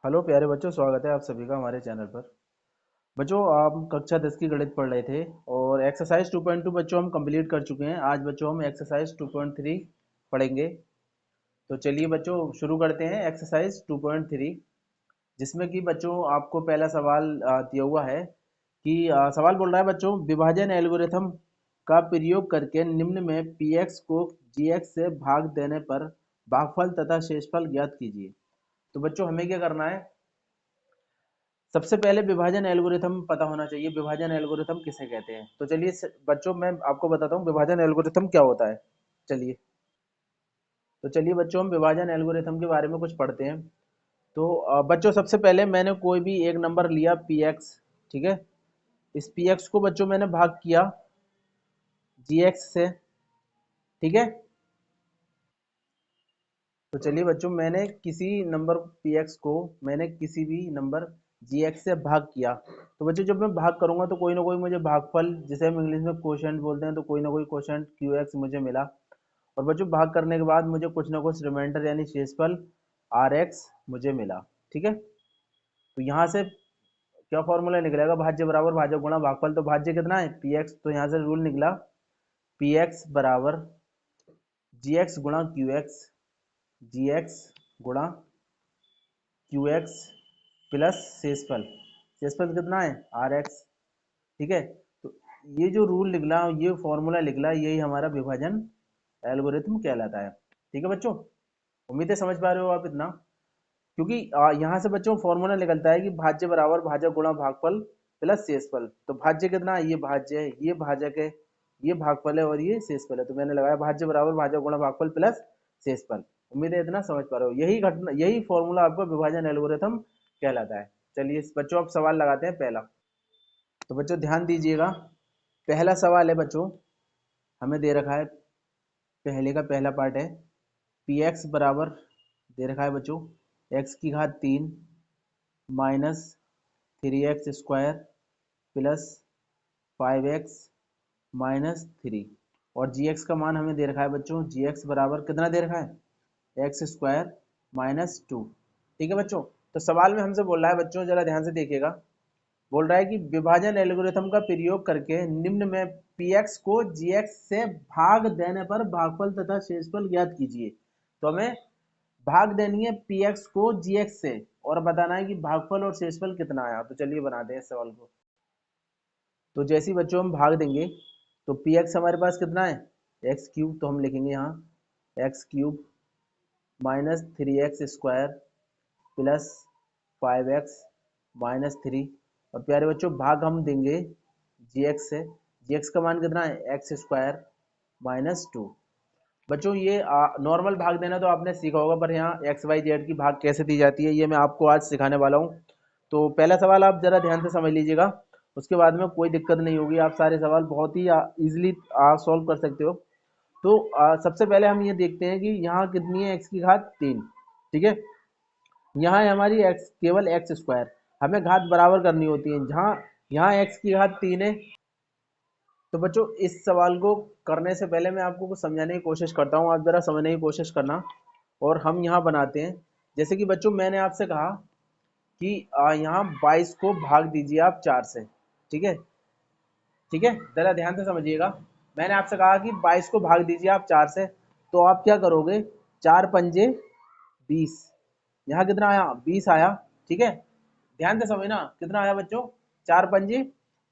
Hello प्यारे बच्चों, स्वागत है आप सभी का हमारे चैनल पर। बच्चों, आप कक्षा 10 की गणित पढ़ रहे थे और एक्सरसाइज 2.2 बच्चों हम कंप्लीट कर चुके हैं। आज बच्चों हम एक्सरसाइज 2.3 पढ़ेंगे। तो चलिए बच्चों शुरू करते हैं एक्सरसाइज 2.3, जिसमें कि बच्चों आपको पहला सवाल दिया हुआ है कि सवाल बोल रहा है बच्चों, विभाजन एल्गोरिथम का प्रयोग करके निम्न में पी एक्स को जी एक्स से भाग देने पर भागफल तथा शेषफल ज्ञात कीजिए। तो बच्चों हमें क्या करना है, सबसे पहले विभाजन एल्गोरिथम पता होना चाहिए। विभाजन एल्गोरिथम किसे कहते हैं? तो चलिए बच्चों मैं आपको बताता हूँ विभाजन एल्गोरिथम क्या होता है। चलिए, तो चलिए बच्चों हम विभाजन एल्गोरिथम के बारे में कुछ पढ़ते हैं। तो बच्चों सबसे पहले मैंने कोई भी एक नंबर लिया पी एक्स, ठीक है। इस पी एक्स को बच्चों मैंने भाग किया जी एक्स से, ठीक है। तो चलिए बच्चों मैंने किसी नंबर पी एक्स को मैंने किसी भी नंबर जी एक्स से भाग किया। तो बच्चों जब मैं भाग करूंगा तो कोई ना कोई मुझे भागफल, जिसे हम इंग्लिश में कोशेंट बोलते हैं, तो कोई ना कोई कोशेंट क्यू एक्स मुझे मिला। और बच्चों भाग करने के बाद मुझे कुछ ना कुछ रिमाइंडर यानी शेषफल आर एक्स मुझे मिला, ठीक है। तो यहाँ से क्या फॉर्मूला निकलेगा? भाज्य बराबर भाजक गुणा भागफल। तो भाज्य कितना है? P x. तो यहाँ से रूल निकला पी एक्स बराबर जी एक्स गुणा क्यू एक्स, जी एक्स गुणा क्यू एक्स प्लस शेषफल। शेषफल कितना है? आर एक्स, ठीक है। तो ये जो रूल निकला, ये फॉर्मूला निकला, यही हमारा विभाजन एल्गोरिथम कहलाता है, ठीक है बच्चों। उम्मीद है समझ पा रहे हो आप इतना, क्योंकि यहाँ से बच्चों फॉर्मूला निकलता है कि भाज्य बराबर भाजक गुणा भागफल प्लस शेषफल। तो भाज्य कितना है? ये भाज्य है, ये भाजक है, ये भागफल है और ये शेषफल है। तो मैंने लगाया भाज्य बराबर भाजक गुणा भागफल प्लस शेषफल। उम्मीद है इतना समझ पा रहे हो। यही घटना, यही फॉर्मूला आपका विभाजन एल्गोरिथम कहलाता है। चलिए बच्चों अब सवाल लगाते हैं पहला। तो बच्चों ध्यान दीजिएगा, पहला सवाल है बच्चों, हमें दे रखा है, पहले का पहला पार्ट है, पी एक्स बराबर दे रखा है बच्चों एक्स की घात 3 minus 3x² plus 5x minus 3। और जी एक्स का मान हमें दे रखा है बच्चों, जी एक्स बराबर कितना दे रखा है? x² माइनस 2, ठीक है बच्चों। तो सवाल में हमसे बोल रहा है बच्चों, जरा ध्यान से देखिएगा, बोल रहा है कि विभाजन एल्गोरिथम का प्रयोग करके निम्न में px को gx से भाग देने पर भागफल तथा शेषफल ज्ञात कीजिए। तो हमें भाग देनी है px को gx से और बताना है कि भागफल और शेषफल कितना आया। तो चलिए बनाते हैं इस सवाल को। तो जैसे ही बच्चों हम भाग देंगे तो px हमारे पास कितना है? X cube. तो हम लिखेंगे यहाँ x cube minus 3x² plus 5x minus 3। और प्यारे बच्चों भाग हम देंगे जी एक्स से, जी एक्स का मान कितना है? x² minus 2। बच्चों ये नॉर्मल भाग देना तो आपने सीखा होगा, पर यहाँ एक्स वाई जेड की भाग कैसे दी जाती है ये मैं आपको आज सिखाने वाला हूँ। तो पहला सवाल आप जरा ध्यान से समझ लीजिएगा, उसके बाद में कोई दिक्कत नहीं होगी, आप सारे सवाल बहुत ही ईजिली सॉल्व कर सकते हो। तो सबसे पहले हम ये देखते हैं कि यहाँ कितनी है एक्स की घात 3, ठीक है। यहाँ है हमारी एक्स, केवल x², हमें घात बराबर करनी होती है। जहाँ यहाँ x की घात 3 है। तो बच्चों इस सवाल को करने से पहले मैं आपको कुछ समझाने की कोशिश करता हूँ, आप जरा समझने की कोशिश करना। और हम यहाँ बनाते हैं, जैसे कि बच्चों मैंने आपसे कहा कि यहाँ 22 को भाग दीजिए आप 4 से, ठीक है, ठीक है। जरा ध्यान से समझिएगा, मैंने आपसे कहा कि 22 को भाग दीजिए आप 4 से। तो आप क्या करोगे? 4 पंजे 20, यहाँ कितना आया? 20 आया, ठीक है। ध्यान से समझना कितना आया बच्चों? 4 पंजे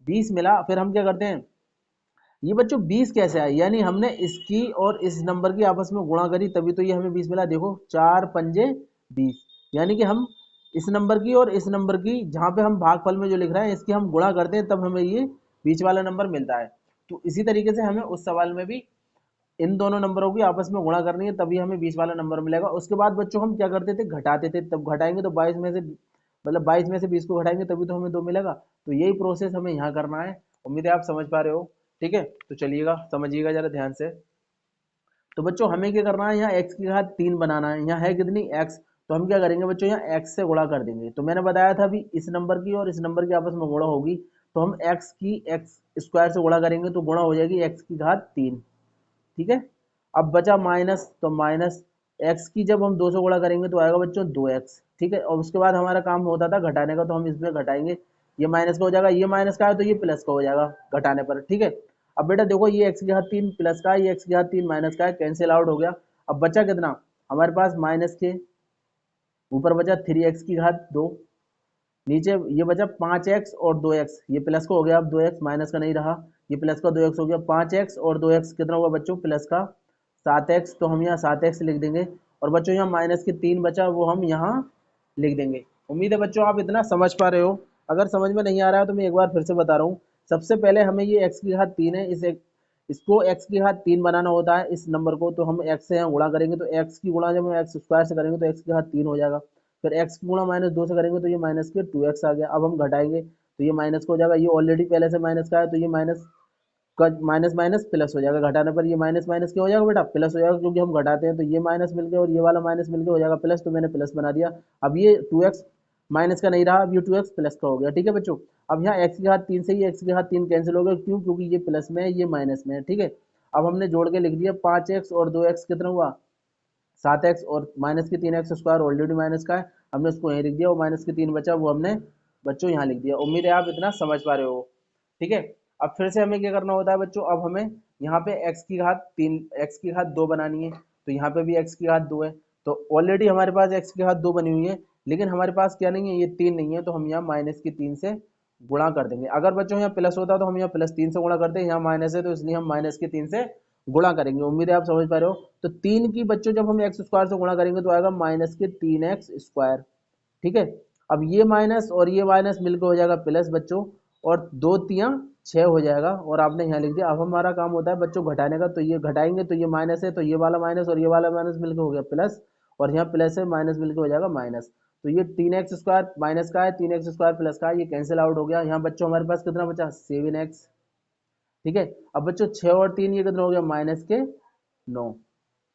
20 मिला। फिर हम क्या करते हैं, ये बच्चों 20 कैसे आया? यानी हमने इसकी और इस नंबर की आपस में गुणा करी तभी तो ये हमें 20 मिला। देखो 4 पंजे 20, यानी कि हम इस नंबर की और इस नंबर की, जहाँ पे हम भागफल में जो लिख रहे हैं इसकी हम गुणा करते हैं तब हमें ये बीच वाला नंबर मिलता है। तो इसी तरीके से हमें उस सवाल में भी इन दोनों नंबरों की आपस में गुणा करनी है, तभी हमें 20 वाला नंबर मिलेगा। उसके बाद बच्चों हम क्या करते थे? घटाते थे। तब घटाएंगे तो 22 में से, मतलब 22 में से 20 को घटाएंगे तभी तो हमें 2 मिलेगा। तो यही प्रोसेस हमें यहाँ करना है। उम्मीद है आप समझ पा रहे हो, ठीक है। तो चलिएगा समझिएगा जरा ध्यान से। तो बच्चों हमें क्या करना है, यहाँ x की घात 3 बनाना है। यहाँ है कितनी? x। तो हम क्या करेंगे बच्चों, यहाँ x से गुणा कर देंगे। तो मैंने बताया था अभी इस नंबर की और इस नंबर की आपस में गुणा होगी, तो हम x की x² से गुणा करेंगे तो गुणा हो जाएगी x की घात 3, ठीक है। अब बचा माइनस, तो माइनस x की जब हम 2 से गुणा करेंगे तो आएगा बच्चों 2x, ठीक है। और उसके बाद हमारा काम होता था घटाने का, तो हम इसमें घटाएंगे, ये माइनस का हो जाएगा, ये माइनस का है तो ये प्लस का हो जाएगा घटाने पर, ठीक है। अब बेटा देखो ये x की घात 3 प्लस का है, ये x की घात 3 माइनस का है, कैंसिल आउट हो गया। अब बचा कितना हमारे पास, माइनस के ऊपर बचा 3x की घात 2, नीचे ये बचा 5x और 2x, ये प्लस का हो गया, अब 2x माइनस का नहीं रहा, ये प्लस का 2x हो गया, 5x और 2x कितना हुआ बच्चों, प्लस का 7x, तो हम यहाँ 7x लिख देंगे। और बच्चों यहाँ माइनस के 3 बचा, वो हम यहाँ लिख देंगे। उम्मीद है बच्चों आप इतना समझ पा रहे हो। अगर समझ में नहीं आ रहा है तो मैं एक बार फिर से बता रहा हूँ। सबसे पहले हमें ये x की घात 3 है, इसको x की घात 3 बनाना होता है इस नंबर को, तो हम x से यहाँ गुणा करेंगे, तो x की गुणा जब हम x स्क्वायर से करेंगे तो x की घात 3 हो जाएगा। फिर x की गुणा माइनस 2 से करेंगे तो ये माइनस के 2x आ गया। अब हम घटाएंगे तो ये माइनस का हो जाएगा, ये ऑलरेडी पहले से माइनस का है तो ये माइनस का माइनस माइनस प्लस हो जाएगा, घटाने पर ये माइनस माइनस क्या हो जाएगा बेटा, प्लस हो जाएगा, क्योंकि हम घटाते हैं तो ये माइनस मिल गया और ये वाला माइनस मिल गया हो जाएगा प्लस, तो मैंने प्लस बना दिया। अब ये 2x माइनस का नहीं रहा, अब ये 2x प्लस का हो गया, ठीक है बच्चों। अब यहाँ x की घात 3 से ही x की घात 3 कैंसिल हो गया, क्यों, क्योंकि ये प्लस में है ये माइनस में है, ठीक है। अब हमने जोड़ के लिख दिया 5x और 2x कितना हुआ 7x, और माइनस की 3x स्क्वायर ऑलरेडी माइनस का है, हमने उसको यहीं लिख दिया, और माइनस की 3 बचा वो हमने बच्चों यहाँ लिख दिया। उम्मीद है आप इतना समझ पा रहे हो, ठीक है। अब फिर से हमें क्या करना होता है बच्चों, अब हमें यहाँ पे x की घात 3 x की घात 2 बनानी है, तो यहाँ पे भी x की घात 2 है, तो ऑलरेडी हमारे पास x की घात 2 बनी हुई है, लेकिन हमारे पास क्या नहीं है, ये 3 नहीं है, तो हम यहाँ माइनस की 3 से गुणा कर देंगे। अगर बच्चों यहाँ प्लस होता तो हम यहाँ प्लस 3 से गुणा करते हैं, यहाँ माइनस है तो इसलिए हम माइनस की 3 से गुणा करेंगे। उम्मीद है आप समझ पा रहे हो। तो 3 की बच्चों जब हम एक्स स्क्वायर से गुणा करेंगे तो आएगा माइनस के 3x स्क्वायर, ठीक है। अब ये माइनस और ये माइनस मिलकर हो जाएगा प्लस बच्चों, और दो तियां 6 हो जाएगा, और आपने यहाँ लिख दिया। अब हमारा काम होता है बच्चों घटाने का, तो ये घटाएंगे तो ये माइनस है, तो ये वाला माइनस और ये वाला माइनस मिलकर हो गया प्लस, और यहाँ प्लस है माइनस मिलकर हो जाएगा माइनस। तो ये 3x स्क्वायर माइनस का है, 3x स्क्वायर प्लस का है, ये कैंसिल आउट हो गया। यहाँ बच्चों हमारे पास कितना बचा 7x, ठीक है। अब बच्चों 6 और 3 ये कितना हो गया माइनस के 9।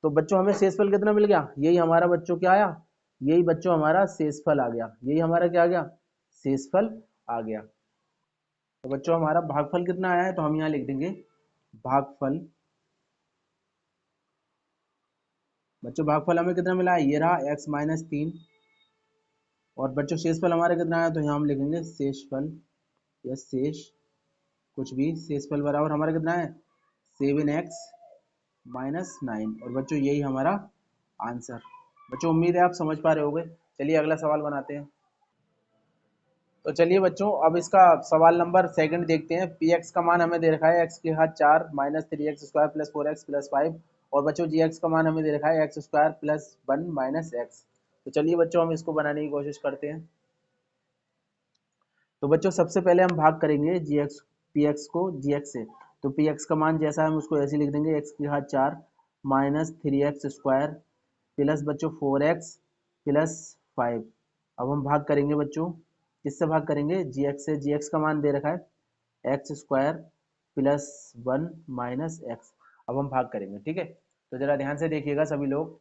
तो बच्चों हमें शेषफल कितना मिल गया, यही हमारा बच्चों क्या आया, यही बच्चों हमारा शेषफल आ गया, यही हमारा क्या आ गया, शेषफल आ गया। तो बच्चों हमारा भागफल कितना आया है, तो हम यहाँ लिख देंगे भागफल। बच्चों भागफल हमें कितना मिला है, ये रहा x माइनस 3, और बच्चों शेषफल हमारे कितना आया, तो यहाँ हम लिखेंगे शेषफल या शेष कुछ भी, शेषफल बराबर हमारा कितना है 7x माइनस 9, और बच्चों यही हमारा आंसर। बच्चों उम्मीद है आप समझ पा रहे होगे। चलिए अगला सवाल बनाते हैं। तो चलिए बच्चों अब इसका सवाल नंबर सेकंड देखते हैं। पी एक्स का मान हमें दे रखा है एक्स की घात 4 minus 3x square plus 4x plus 5, और बच्चों जी एक्स का मान हमें दे रखा है x square plus 1 minus x. तो चलिए बच्चों हम इसको बनाने की कोशिश करते हैं। तो बच्चों सबसे पहले हम भाग करेंगे जी एक्स पी एक्स को जी एक्स से। तो पी एक्स का मान जैसा है हम उसको ऐसे लिख देंगे, एक्स की घात 4 माइनस 3x स्क्वायर प्लस बच्चों 4x प्लस 5। अब हम भाग करेंगे बच्चों, किससे भाग करेंगे, जी एक्स से। जी एक्स का मान दे रखा है x square plus 1 minus x. अब हम भाग करेंगे, ठीक है। तो जरा ध्यान से देखिएगा सभी लोग।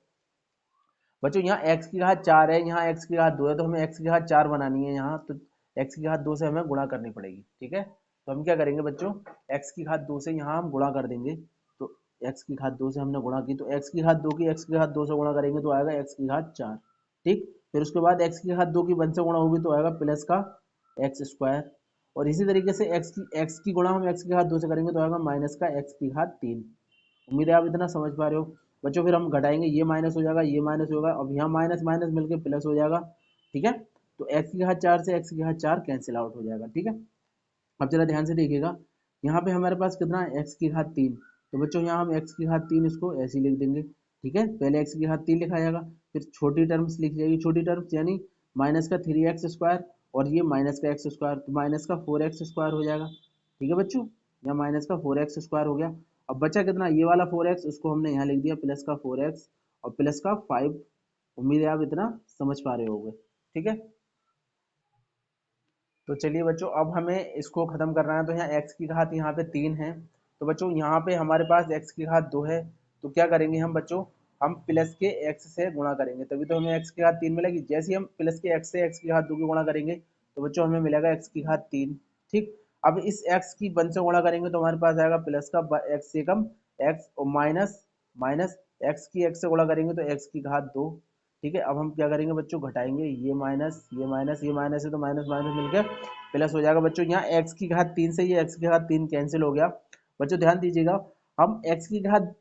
बच्चों यहाँ x की घात 4 है, यहाँ x की घात 2 है, तो हमें x की घात 4 बनानी है यहाँ, तो x की घात 2 से हमें गुणा करनी पड़ेगी, ठीक है। तो हम क्या करेंगे बच्चों, x की घात 2 से यहाँ हम गुणा कर देंगे। तो x की घात 2 से हमने गुणा की, तो x की घात 2 की x की घात 2 से गुणा करेंगे तो आएगा x की घात 4, ठीक। फिर उसके बाद x की घात 2 की 1 से गुणा होगी तो आएगा प्लस का एक्स स्क्वायर, और इसी तरीके से x की गुणा हम x की घात 2 से करेंगे तो आएगा माइनस का x की घात 3। उम्मीद है आप इतना समझ पा रहे हो। बच्चों फिर हम घटाएंगे, ये माइनस हो जाएगा, ये माइनस होगा, अब यहाँ माइनस माइनस मिलकर प्लस हो जाएगा, ठीक है। तो x की घात 4 से x की घात 4 कैंसिल आउट हो जाएगा, ठीक है। अब जरा ध्यान से देखिएगा, यहाँ पे हमारे पास कितना है x की घात 3, तो बच्चों यहाँ हम x की घात 3 इसको ऐसे ही लिख देंगे, ठीक है। पहले x की घात 3 लिखा जाएगा, फिर छोटी टर्म्स लिखी जाएगी, छोटी टर्म्स यानी माइनस का 3x स्क्वायर, और ये माइनस का एक्स स्क्वायर, तो माइनस का 4x स्क्वायर हो जाएगा, ठीक है बच्चों। यहाँ माइनस का 4x स्क्वायर हो गया। अब बचा कितना, ये वाला 4x, उसको हमने यहाँ लिख दिया प्लस का 4x और प्लस का 5। उम्मीद है आप इतना समझ पा रहे होंगे, ठीक है। तो चलिए बच्चों अब हमें इसको खत्म करना है। तो यहाँ x की घात यहाँ पे 3 है, तो बच्चों यहाँ पे हमारे पास x की घात 2 है, तो क्या करेंगे हम बच्चों, हम प्लस के x से गुणा करेंगे, तभी तो हमें x की घात 3 मिलेगी। जैसे ही हम प्लस के x से x की घात 2 की गुणा करेंगे तो बच्चों हमें मिलेगा x की घात 3, ठीक। अब इस x की 1 से गुणा करेंगे तो हमारे पास आएगा प्लस का x से कम x, और माइनस माइनस x की x से गुणा करेंगे तो x की घात 2, ठीक है, अब हम क्या करेंगे बच्चों, घटाएंगे, ये माइनस ये माइनस ये माइनस है तो माइनस माइनस मिलकर प्लस हो जाएगा बच्चों। यहाँ एक्स की घात 3 से ये एक्स की घात 3 कैंसिल हो गया। बच्चों ध्यान दीजिएगा, हम एक्स की घात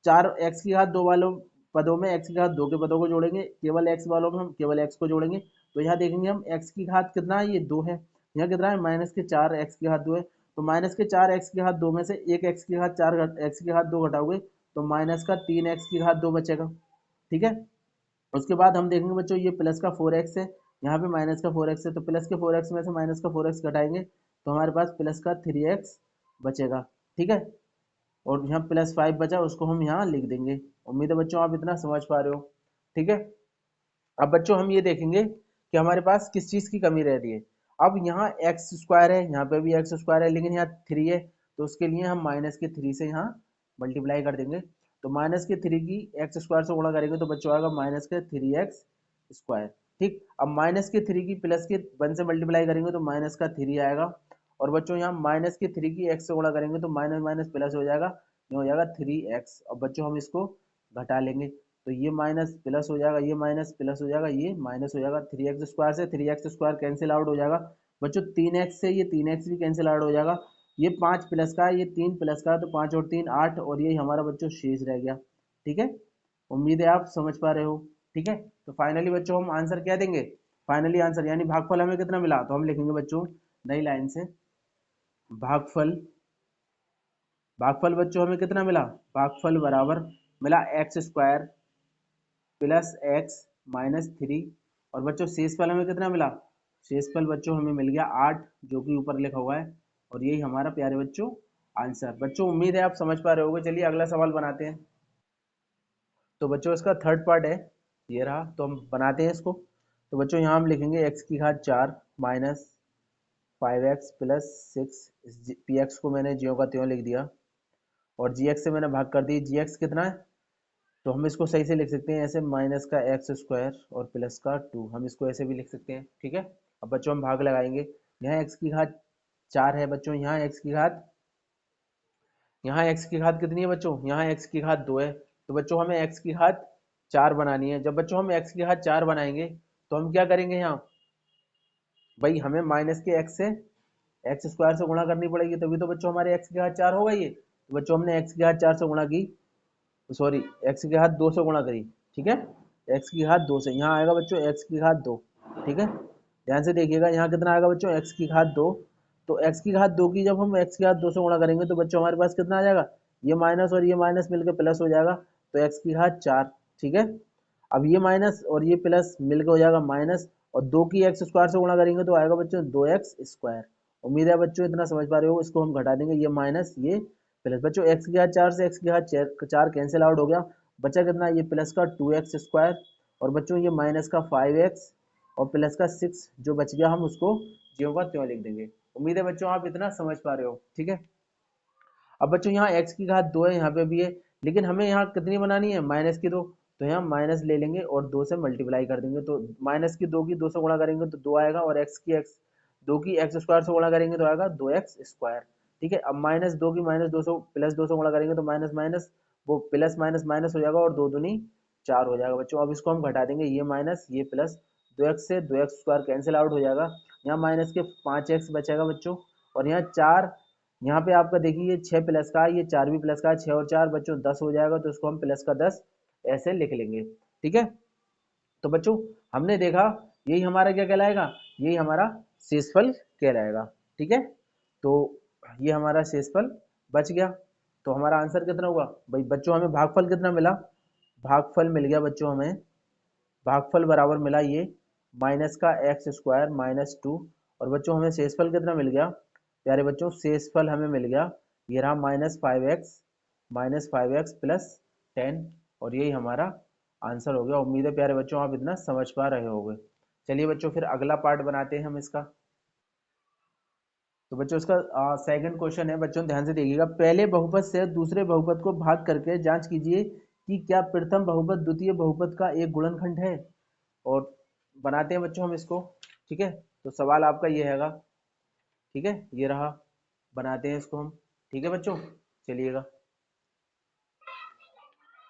4 एक्स की घात 2 वालों पदों में एक्स की घात 2 के पदों को जोड़ेंगे, केवल एक्स वालों में हम केवल एक्स को जोड़ेंगे। तो यहाँ देखेंगे हम एक्स की घात कितना है, ये 2 है। यहाँ कितना है, माइनस के 4 एक्स की घात 2 है। तो माइनस के 4 एक्स की घात 2 में से एक एक्स की घात 4 एक्स की घात 2 घटाओगे तो माइनस का 3 एक्स की घात 2 बचेगा। ठीक है, उसके बाद हम देखेंगे बच्चों, ये प्लस का 4x है, यहाँ पे माइनस का 4x है, तो प्लस के 4x में से माइनस का 4x घटाएंगे तो हमारे पास प्लस का 3x बचेगा। ठीक है, और यहाँ प्लस 5 बचा, उसको हम यहाँ लिख देंगे। उम्मीद है बच्चों आप इतना समझ पा रहे हो। ठीक है, अब बच्चों हम ये देखेंगे कि हमारे पास किस चीज़ की कमी रह रही है। अब यहाँ एक्स स्क्वायर है, यहाँ पे भी एक्स स्क्वायर है, लेकिन यहाँ 3 है, तो उसके लिए हम माइनस के 3 से यहाँ मल्टीप्लाई कर देंगे। तो माइनस के 3 की एक्स स्क्वायर से गुणा करेंगे तो बच्चों आएगा माइनस के 3x स्क्वायर। ठीक, अब माइनस के 3 की प्लस के 1 से मल्टीप्लाई करेंगे तो माइनस का 3 आएगा। और बच्चों यहाँ माइनस के 3 की x से गुणा करेंगे तो माइनस माइनस प्लस हो जाएगा, ये हो जाएगा 3x। अब बच्चों हम इसको घटा लेंगे तो ये माइनस प्लस हो जाएगा, ये माइनस प्लस हो जाएगा, ये माइनस हो जाएगा। 3x स्क्वायर से 3x स्क्वायर कैंसिल आउट हो जाएगा बच्चों। 3x से ये 3x भी कैंसिल आउट हो जाएगा। ये 5 प्लस का है, ये 3 प्लस का है, तो 5 और 3 8, और ये हमारा बच्चों शेष रह गया। ठीक है, उम्मीद है आप समझ पा रहे हो। ठीक है, तो फाइनली बच्चों हम आंसर क्या देंगे, फाइनली आंसर यानी भागफल हमें कितना मिला, तो हम लिखेंगे बच्चों नई लाइन से, भागफल, भागफल बच्चों हमें कितना मिला, भागफल बराबर मिला x square plus x minus 3। और बच्चों शेषफल हमें कितना मिला, शेषफल बच्चों हमें मिल गया 8, जो कि ऊपर लिखा हुआ है। और यही हमारा प्यारे बच्चों आंसर। बच्चों उम्मीद है आप समझ पा रहे होगे। चलिए अगला सवाल बनाते हैं। तो बच्चों इसका थर्ड पार्ट है, ये रहा, तो हम बनाते हैं इसको। तो बच्चों यहाँ हम लिखेंगे एक्स की घात 4 minus 5x plus 6, P x को मैंने ज्यों का त्यों लिख दिया, और जी एक्स से मैंने भाग कर दी। जी एक्स कितना है, तो हम इसको सही से लिख सकते हैं ऐसे, माइनस का एक्स स्क्वायर और प्लस का 2, हम इसको ऐसे भी लिख सकते हैं। ठीक है, अब बच्चों हम भाग लगाएंगे। यहाँ एक्स की घात 4 है बच्चों, यहाँ एक्स की घात कितनी है बच्चों, यहाँ एक्स की घात 2 है। तो बच्चों हमें एक्स की घात 4 बनानी है। जब बच्चों हम एक्स की घात 4 बनाएंगे तो हम क्या करेंगे, यहाँ भाई हमें माइनस के एक्स से एक्स स्क्वायर से गुणा करनी पड़ेगी, तभी तो बच्चों हमारे एक्स की घात 4 होगा ये। तो बच्चों हमने एक्स की घात 4 से गुणा की, सॉरी एक्स की घात 2 से गुणा करी। ठीक है, एक्स की घात 2 से, यहाँ आएगा बच्चों एक्स की घात 2। ठीक है, ध्यान से देखिएगा, यहाँ कितना आएगा बच्चों, एक्स की घात 2। तो एक्स की घात 2 की जब हम एक्स की घात 2 से गुणा करेंगे तो बच्चों हमारे पास कितना आ जाएगा, ये माइनस और ये माइनस मिलकर प्लस हो जाएगा, तो एक्स की घात 4। ठीक है, अब ये माइनस और ये प्लस मिलकर हो जाएगा माइनस, और 2 की एक्स स्क्वायर से गुणा करेंगे तो आएगा बच्चों 2x स्क्वायर। उम्मीद है बच्चों इतना समझ पा रहे हो। इसको हम घटा देंगे, ये माइनस ये प्लस। बच्चों एक्स की घात 4 से एक्स की घात 4 कैंसिल आउट हो गया, बचा कितना, ये प्लस का 2x स्क्वायर, और बच्चों ये माइनस का 5x और प्लस का 6 जो बच गया हम उसको ज्यों का त्यों लिख देंगे। उम्मीद है बच्चों आप इतना समझ पा रहे हो। ठीक है, अब बच्चों यहाँ x की घात 2 है, यहाँ पे भी है, लेकिन हमें यहाँ कितनी बनानी है, माइनस की 2। तो यहाँ माइनस ले लेंगे और 2 से मल्टीप्लाई कर देंगे, तो माइनस की 2 की 2 से गुणा करेंगे तो 2 आएगा, और x 2 की एक्स स्क्वायर से गुणा करेंगे तो आएगा 2x स्क्वायर। ठीक है, अब माइनस 2 की माइनस 2 से प्लस 2 से गुणा करेंगे तो माइनस माइनस वो प्लस माइनस माइनस हो जाएगा, और 2 दूनी 4 हो जाएगा बच्चों। अब इसको हम घटा देंगे, ये माइनस ये प्लस, 2x से 2x स्क्वायर कैंसिल आउट हो जाएगा, यहाँ माइनस के 5x बचेगा बच्चों, और यहाँ 4, यहाँ पे आपका देखिए ये 6 प्लस का है, ये 4 भी प्लस का है, 6 और 4 बच्चों 10 हो जाएगा, तो इसको हम प्लस का 10 ऐसे लिख लेंगे। ठीक है, तो बच्चों हमने देखा यही हमारा क्या कहलाएगा, यही हमारा शेषफल कहलाएगा। ठीक है, तो ये हमारा शेषफल बच गया। तो हमारा आंसर कितना हुआ भाई बच्चों, हमें भागफल कितना मिला, भागफल मिल गया बच्चों हमें, भागफल बराबर मिला ये माइनस का एक्स स्क्वायर माइनस 2। और बच्चों हमें शेषफल कितना मिल गया, प्यारे बच्चों शेषफल हमें मिल गया, ये रहा माइनस 5x प्लस 10, और यही हमारा आंसर हो गया। उम्मीद है प्यारे बच्चों आप इतना समझ पा रहे होंगे। चलिए बच्चों फिर अगला पार्ट बनाते हैं हम इसका। तो बच्चों इसका सेकंड क्वेश्चन है, बच्चों ध्यान से देखिएगा, पहले बहुपद से दूसरे बहुपद को भाग करके जांच कीजिए कि क्या प्रथम बहुपद द्वितीय बहुपद का एक गुणनखंड है। और बनाते हैं बच्चों हम इसको। ठीक है, तो सवाल आपका ये हैगा। ठीक है, ये रहा, बनाते हैं इसको हम। ठीक है बच्चों, चलिएगा।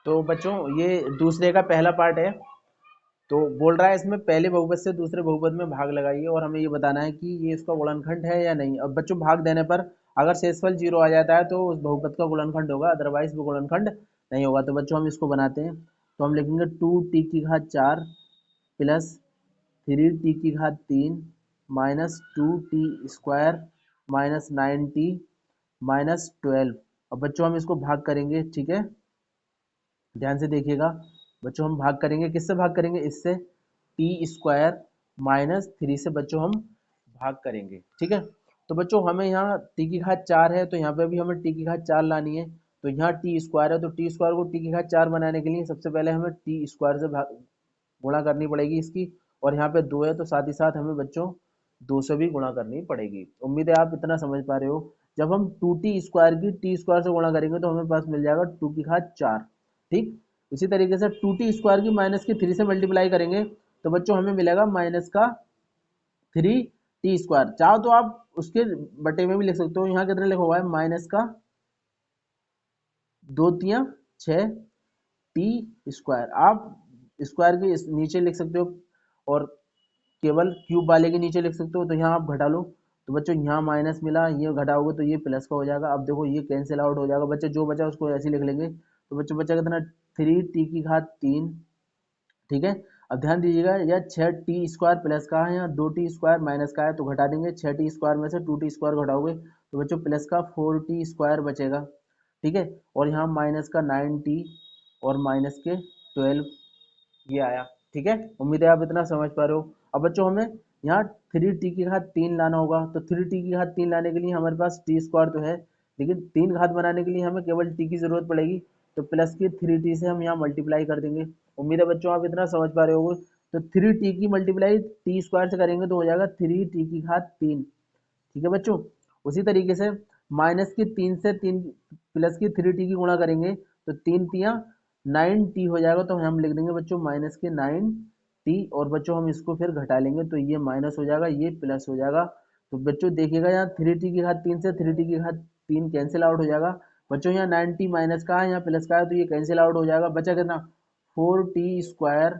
तो बच्चों ये दूसरे का पहला पार्ट है, तो बोल रहा है इसमें पहले बहुपद से दूसरे बहुपद में भाग लगाइए और हमें ये बताना है कि ये इसका गुणनखंड है या नहीं। अब बच्चों भाग देने पर अगर शेषफल 0 आ जाता है तो उस बहुपद का गुणनखंड होगा, अदरवाइज वो गुणनखंड नहीं होगा। तो बच्चों हम इसको बनाते हैं, तो हम लिखेंगे 2t⁴ plus 3t⁴ minus 2t² minus 9t minus 12। अब बच्चों हम इसको भाग करेंगे, ठीक है, ध्यान से देखिएगा बच्चों। हम भाग करेंगे, किससे भाग करेंगे, इससे t² माइनस 3 से बच्चों हम भाग करेंगे, ठीक है। तो बच्चों हमें यहाँ t⁴ है, तो यहाँ पे भी हमें t⁴ लानी है। तो यहाँ t² है, तो t² को t⁴ बनाने के लिए सबसे पहले हमें t² से गुणा करनी पड़ेगी इसकी, और यहाँ पे 2 है तो साथ ही साथ हमें बच्चों 2 से भी गुणा करनी पड़ेगी। उम्मीद है आप इतना समझ पा रहे हो। जब हम 2t² की t² से गुणा करेंगे तो हमें पास मिल जाएगा 2⁴ ठीक। इसी तरीके से 2t² की माइनस की 3 से मल्टीप्लाई करेंगे तो बच्चों हमें मिलेगा माइनस का 3t²। चाहो तो आप उसके बटे में भी लिख सकते हो। यहाँ कितने लिखा हुआ है, माइनस का 2 तियां 6t²। आप स्क्वायर के नीचे लिख सकते हो और केवल क्यूब वाले के नीचे लिख सकते हो। तो यहाँ आप घटा लो, तो बच्चों यहाँ माइनस मिला, ये घटाओगे तो ये प्लस का हो जाएगा। अब देखो ये कैंसिल आउट हो जाएगा बच्चे, जो बचा उसको ऐसे ही लिख लेंगे। तो बच्चों बचा कितना, 3t⁴ ठीक है। अब ध्यान दीजिएगा यह 6t² प्लस का है, यहाँ 2t² माइनस का है, तो घटा देंगे। 6t² में से 2t² घटाओगे तो बच्चों प्लस का 4t² बचेगा, ठीक है। और यहाँ माइनस का 9t और माइनस के 12 ये आया, ठीक है। उम्मीद है आप इतना समझ पा रहे हो। अब बच्चों हमें यहाँ 3t⁴ लाना होगा, तो 3t⁴ लाने के लिए हमारे पास t² तो है, लेकिन 3 घात बनाने के लिए हमें केवल t की जरूरत पड़ेगी। तो प्लस की 3t से हम यहाँ मल्टीप्लाई कर देंगे। उम्मीद है बच्चों आप इतना समझ पा रहे होगे। तो 3t की मल्टीप्लाई t² से करेंगे तो हो जाएगा 3t⁴, ठीक है बच्चों। उसी तरीके से माइनस की 3 से 3 प्लस की 3t की गुणा करेंगे तो 3 तियां 9t हो जाएगा। तो हम लिख देंगे बच्चों माइनस के 9t, और बच्चों हम इसको फिर घटा लेंगे तो ये माइनस हो जाएगा, ये प्लस हो जाएगा। तो बच्चों देखिएगा यहाँ 3t⁴ से 3t⁴ कैंसिल आउट हो जाएगा। बच्चों यहाँ 9t माइनस का है, यहाँ प्लस का है, तो ये कैंसिल आउट हो जाएगा। बचा कितना, 4t²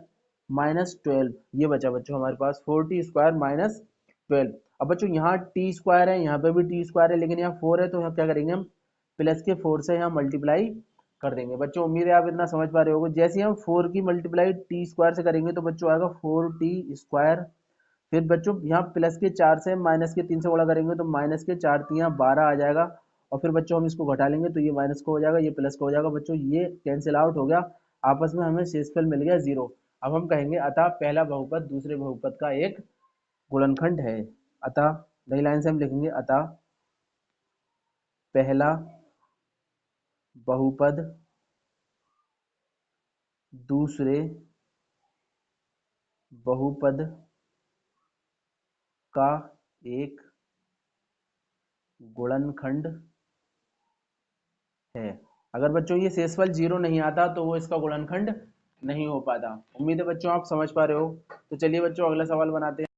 माइनस 12, ये बचा बच्चों हमारे पास 4t² माइनस 12। अब बच्चों यहाँ t² है, यहाँ पे भी t² है, लेकिन यहाँ 4 है, तो यहाँ क्या करेंगे हम प्लस के 4 से यहाँ मल्टीप्लाई कर देंगे। बच्चों उम्मीद है आप इतना समझ पा रहे होगे। जैसे हम 4 की मल्टीप्लाई t² से करेंगे तो बच्चों आएगा 4t²। फिर बच्चों यहाँ प्लस के 4 से माइनस के 3 से गुणा करेंगे तो माइनस के 4 तियां 12 आ जाएगा। और फिर बच्चों हम इसको घटा लेंगे तो ये माइनस का हो जाएगा, ये प्लस का हो जाएगा। बच्चों ये कैंसिल आउट हो गया, आपस में हमें शेषफल मिल गया 0। अब हम कहेंगे अतः पहला बहुपद दूसरे बहुपद का एक गुणनखंड है। अतः नई लाइन से हम लिखेंगे अतः पहला बहुपद दूसरे बहुपद का एक गुणनखंड है। अगर बच्चों ये शेषफल 0 नहीं आता तो वो इसका गुणनखंड नहीं हो पाता। उम्मीद है बच्चों आप समझ पा रहे हो। तो चलिए बच्चों अगला सवाल बनाते हैं।